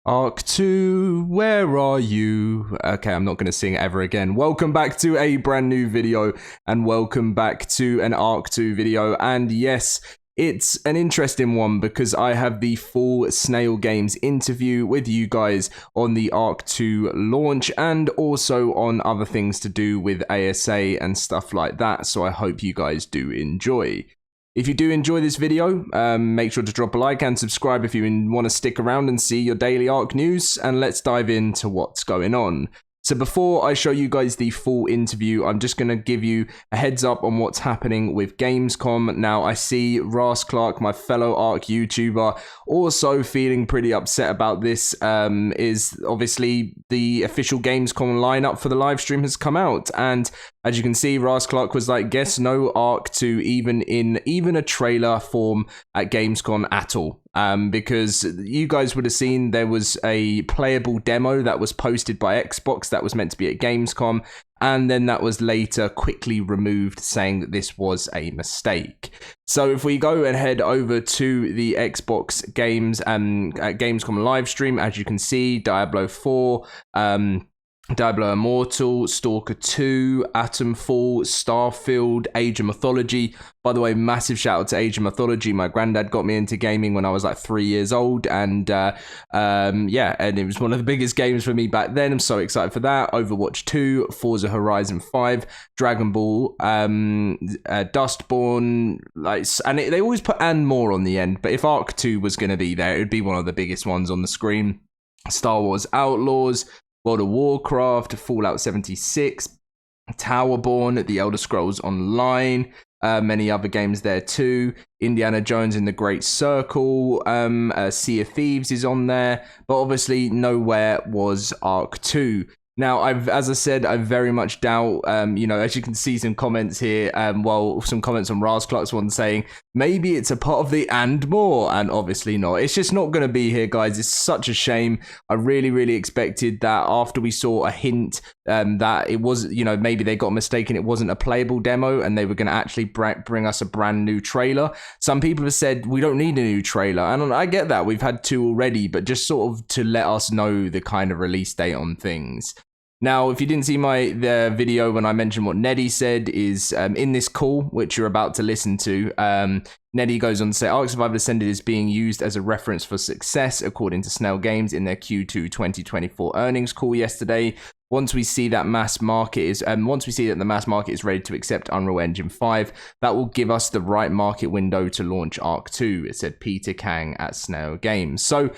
Ark 2, where are you? Okay, I'm not going to sing ever again. Welcome back to a brand new video, and welcome back to an Ark 2 video. And yes, it's an interesting one because I have the full Snail Games interview with you guys on the Ark 2 launch and also on other things to do with ASA and stuff like that. So I hope you guys do enjoy. If you do enjoy this video, make sure to drop a like and subscribe if you want to stick around and see your daily Ark news, and let's dive into what's going on. So before I show you guys the full interview, I'm just going to give you a heads up on what's happening with Gamescom. Now, I see Ras Clark, my fellow Ark YouTuber, also feeling pretty upset about this. Is obviously the official Gamescom lineup for the live stream has come out, and as you can see, Ras Clark was like, guess no Ark 2 even a trailer form at Gamescom at all. Because you guys would have seen there was a playable demo that was posted by Xbox that was meant to be at Gamescom, and then that was later quickly removed, saying that this was a mistake. So if we go and head over to the Xbox games and at Gamescom live stream, as you can see, Diablo 4, Diablo Immortal, Stalker 2, Atomfall, Starfield, Age of Mythology. By the way, massive shout out to Age of Mythology. My granddad got me into gaming when I was like 3 years old, and yeah, and it was one of the biggest games for me back then. I'm so excited for that. Overwatch 2, Forza Horizon 5, Dragon Ball, Dustborn, they always put and more on the end, but if Ark 2 was going to be there, it would be one of the biggest ones on the screen. Star Wars Outlaws, World of Warcraft, Fallout 76, Towerborn, The Elder Scrolls Online, many other games there too. Indiana Jones in the Great Circle, Sea of Thieves is on there, but obviously nowhere was Ark 2. Now, as I said, I very much doubt, as you can see some comments here, some comments on Ras Clark's one saying, maybe it's a part of the and more, and obviously not. It's just not going to be here, guys. It's such a shame. I really, really expected that after we saw a hint that it was, maybe they got mistaken, it wasn't a playable demo, and they were going to actually bring us a brand new trailer. Some people have said, we don't need a new trailer, and I get that. We've had two already, but just sort of to let us know the kind of release date on things. Now, if you didn't see the video when I mentioned what Neddy said, is in this call, which you're about to listen to, Neddy goes on to say, Ark Survival Ascended is being used as a reference for success, according to Snail Games in their Q2 2024 earnings call yesterday. Once we see that the mass market is ready to accept Unreal Engine 5, that will give us the right market window to launch Ark 2, it said Peter Kang at Snail Games. So,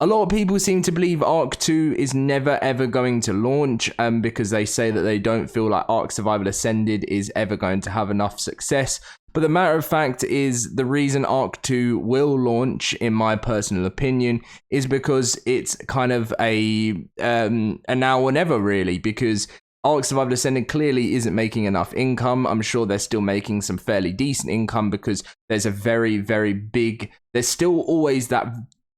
a lot of people seem to believe Ark 2 is never ever going to launch because they say that they don't feel like Ark Survival Ascended is ever going to have enough success. But the matter of fact is the reason Ark 2 will launch, in my personal opinion, is because it's kind of a now or never really, because Ark Survival Ascended clearly isn't making enough income. I'm sure they're still making some fairly decent income because there's a very, very big, there's still always that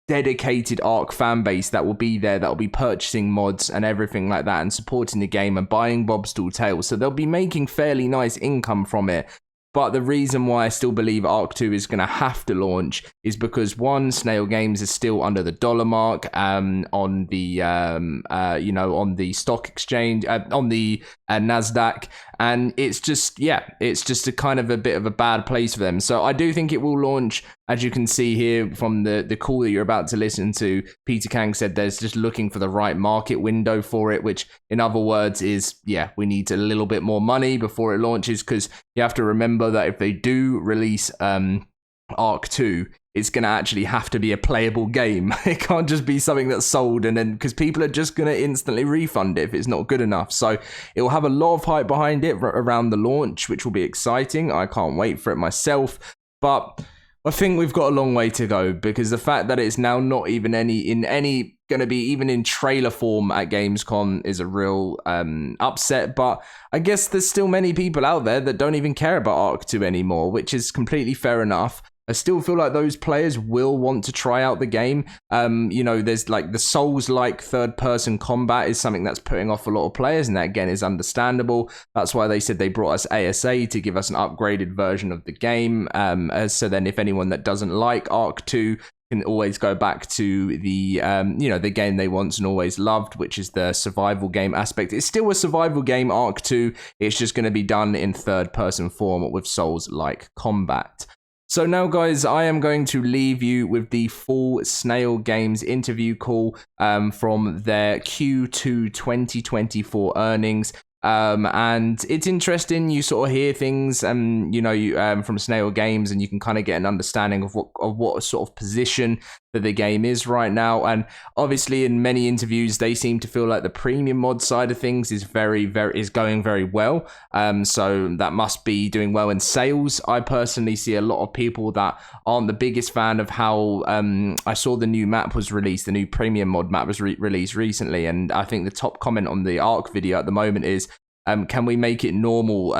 dedicated Ark fan base that will be there, that will be purchasing mods and everything like that and supporting the game and buying Bob's Tall Tales. So they'll be making fairly nice income from it. But the reason why I still believe Ark 2 is going to have to launch is because, one, Snail Games is still under the dollar mark on the on the stock exchange, on the Nasdaq, and it's just a kind of a bit of a bad place for them. So I do think it will launch. As you can see here from the call that you're about to listen to, Peter Kang said there's just looking for the right market window for it, which in other words is, we need a little bit more money before it launches, because you have to remember that if they do release Ark 2, it's going to actually have to be a playable game. It can't just be something that's sold and then, because people are just going to instantly refund it if it's not good enough. So it will have a lot of hype behind it around the launch, which will be exciting. I can't wait for it myself. But I think we've got a long way to go, because the fact that it's now not even going to be even in trailer form at Gamescom is a real upset. But I guess there's still many people out there that don't even care about Ark 2 anymore, which is completely fair enough. I still feel like those players will want to try out the game. There's like the Souls-like third-person combat is something that's putting off a lot of players, and that again is understandable. That's why they said they brought us ASA to give us an upgraded version of the game. So then if anyone that doesn't like Ark 2 can always go back to the the game they once and always loved, which is the survival game aspect. It's still a survival game, Ark 2. It's just going to be done in third-person form with Souls-like combat. So now, guys, I am going to leave you with the full Snail Games interview call from their Q2 2024 earnings. And it's interesting. You sort of hear things, from Snail Games, and you can kind of get an understanding of what sort of position that the game is right now. And obviously, in many interviews, they seem to feel like the premium mod side of things is going very well. So that must be doing well in sales. I personally see a lot of people that aren't the biggest fan of how I saw the new map was released. The new premium mod map was released recently, and I think the top comment on the Ark video at the moment is, can we make it normal?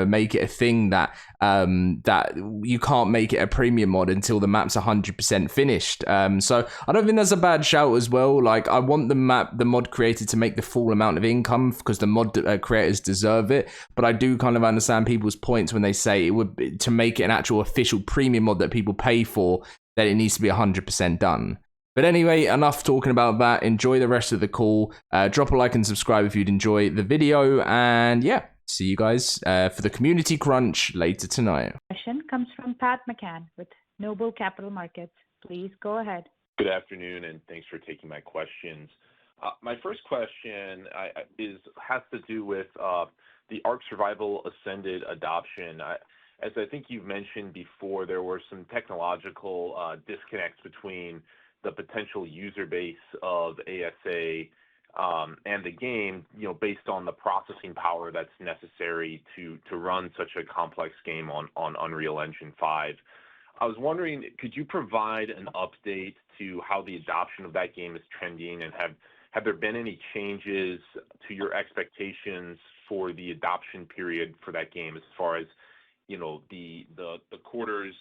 Make it a thing that you can't make it a premium mod until the map's 100% finished. So I don't think that's a bad shout as well. Like, I want the mod creator to make the full amount of income because the mod creators deserve it. But I do kind of understand people's points when they say it would be, to make it an actual official premium mod that people pay for, that it needs to be 100% done. But anyway, enough talking about that. Enjoy the rest of the call. Drop a like and subscribe if you'd enjoy the video. And yeah, see you guys for the community crunch later tonight. Question comes from Pat McCann with Noble Capital Markets. Please go ahead. Good afternoon, and thanks for taking my questions. My first question has to do with the Ark Survival Ascended adoption. As I think you've mentioned before, there were some technological disconnects between the potential user base of ASA and the game, based on the processing power that's necessary to run such a complex game on Unreal Engine 5. I was wondering, could you provide an update to how the adoption of that game is trending, and have there been any changes to your expectations for the adoption period for that game, as far as the quarters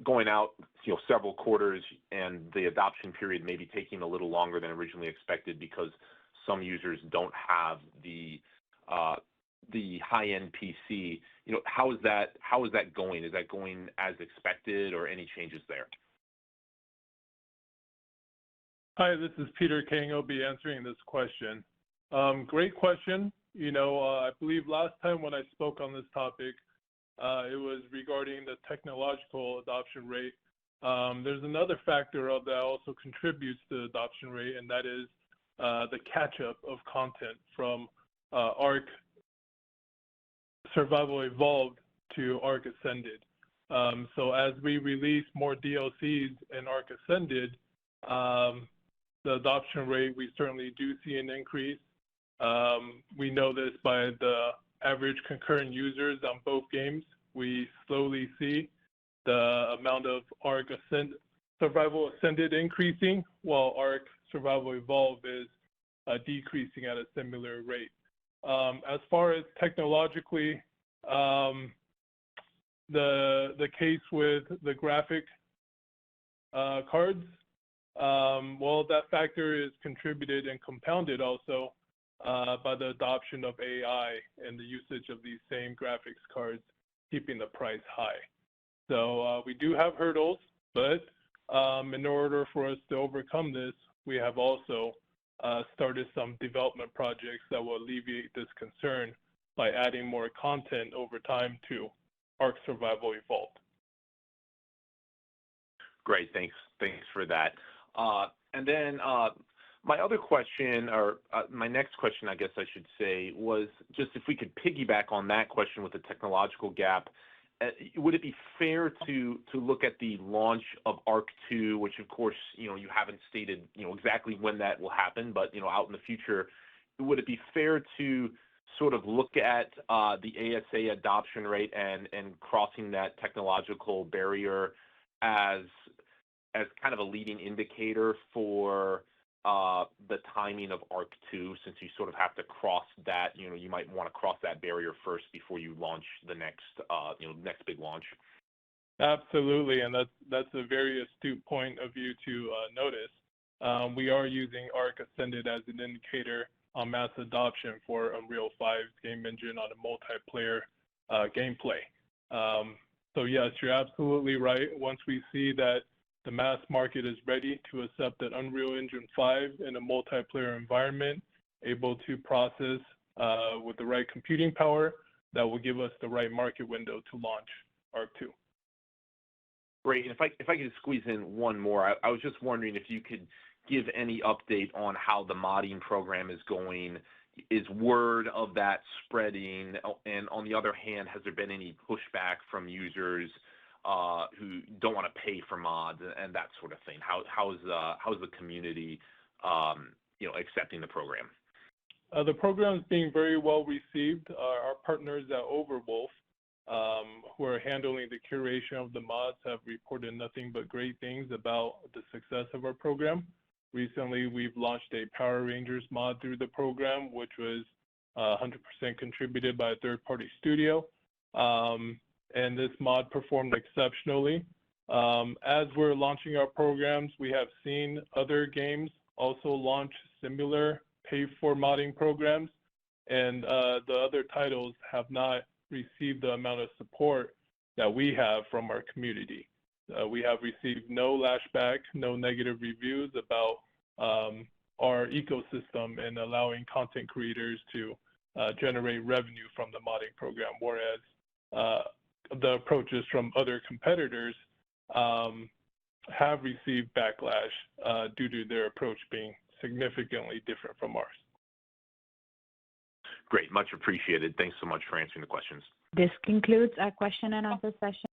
going out, several quarters, and the adoption period may be taking a little longer than originally expected because some users don't have the high-end PC. How is that going? Is that going as expected, or any changes there? Hi, this is Peter King. I'll be answering this question. Great question. I believe last time when I spoke on this topic, it was regarding the technological adoption rate. There's another factor that also contributes to the adoption rate, and that is the catch-up of content from Ark Survival Evolved to Ark Ascended. So as we release more DLCs in Ark Ascended, the adoption rate, we certainly do see an increase. We know this by the average concurrent users on both games. We slowly see the amount of Ark Survival Ascended increasing, while Ark Survival Evolved is decreasing at a similar rate. As far as technologically, the case with the graphic cards, that factor is contributed and compounded also by the adoption of AI and the usage of these same graphics cards, keeping the price high. So we do have hurdles, but in order for us to overcome this, we have also started some development projects that will alleviate this concern by adding more content over time to Ark Survival Evolved. Great, thanks for that. And then my other question, or my next question, I guess I should say, was just if we could piggyback on that question with the technological gap. Would it be fair to look at the launch of Ark 2, which of course you haven't stated exactly when that will happen, but out in the future, would it be fair to sort of look at the ASA adoption rate and crossing that technological barrier as kind of a leading indicator for the timing of Ark 2, since you sort of have to cross that, you might want to cross that barrier first before you launch the next big launch? Absolutely, and that's a very astute point of view to notice. We are using Ark Ascended as an indicator on mass adoption for Unreal 5's game engine on a multiplayer gameplay. So yes, you're absolutely right. Once we see that the mass market is ready to accept that Unreal Engine 5 in a multiplayer environment, able to process with the right computing power, that will give us the right market window to launch ARK 2. Great. And if I could squeeze in one more, I was just wondering if you could give any update on how the modding program is going. Is word of that spreading? And on the other hand, has there been any pushback from users who don't want to pay for mods and that sort of thing? How's the community, accepting the program? The program is being very well received. Our partners at Overwolf, who are handling the curation of the mods, have reported nothing but great things about the success of our program. Recently, we've launched a Power Rangers mod through the program, which was 100% contributed by a third-party studio. And this mod performed exceptionally. As we're launching our programs, we have seen other games also launch similar pay-for modding programs, and the other titles have not received the amount of support that we have from our community. We have received no lashback, no negative reviews about our ecosystem and allowing content creators to generate revenue from the modding program, whereas the approaches from other competitors have received backlash due to their approach being significantly different from ours. Great, much appreciated. Thanks so much for answering the questions. This concludes our question and answer session.